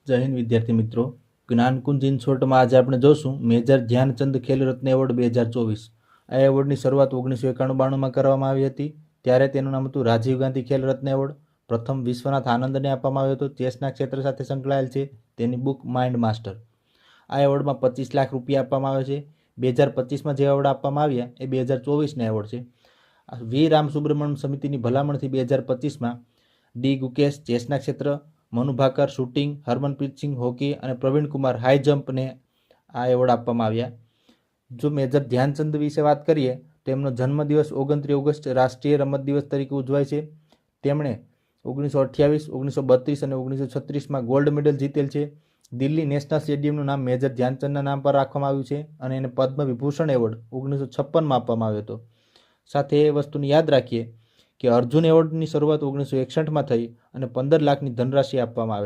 જય હિન્દ વિદ્યાર્થી મિત્રો, જ્ઞાનકુંજ ઇન શોર્ટમાં આજે આપણે જોશું મેજર ધ્યાનચંદ ખેલ રત્ન એવોર્ડ 2024. આ એવોર્ડની શરૂઆત 1991-92માં કરવામાં આવી હતી. ત્યારે તેનું નામ હતું રાજીવ ગાંધી ખેલ રત્ન એવોર્ડ. પ્રથમ વિશ્વનાથ આનંદને આપવામાં આવ્યો હતો. ચેસના ક્ષેત્ર સાથે સંકળાયેલ છે. તેની બુક માઇન્ડ માસ્ટર. આ એવોર્ડમાં 25 લાખ રૂપિયા આપવામાં આવે છે. 2025માં જે એવોર્ડ આપવામાં આવ્યા એ 2024ના એવોર્ડ છે. વી રામ સુબ્રમણ્યમ સમિતિની ભલામણથી 2025માં ડી ગુકેશ ચેસના ક્ષેત્ર, મનુ ભાકર શૂટિંગ, હરમનપ્રીત સિંહ હોકી અને પ્રવીણ કુમાર હાઈ જમ્પને આ એવોર્ડ આપવામાં આવ્યા. જો મેજર ધ્યાનચંદ વિશે વાત કરીએ તો એમનો જન્મદિવસ 29 ઓગસ્ટ રાષ્ટ્રીય રમત દિવસ તરીકે ઉજવાય છે. તેમણે 1928, 1932 અને 1936માં ગોલ્ડ મેડલ જીતેલ છે. દિલ્હી નેશનલ સ્ટેડિયમનું નામ મેજર ધ્યાનચંદના નામ પર રાખવામાં આવ્યું છે અને એને પદ્મ વિભૂષણ એવોર્ડ 1956માં આપવામાં આવ્યો હતો. સાથે એ વસ્તુને યાદ રાખીએ કે અર્જુન એવોર્ડની શરૂઆત 1961માં થઈ અને 15 લાખની ધનરાશિ આપવામાં આવે છે.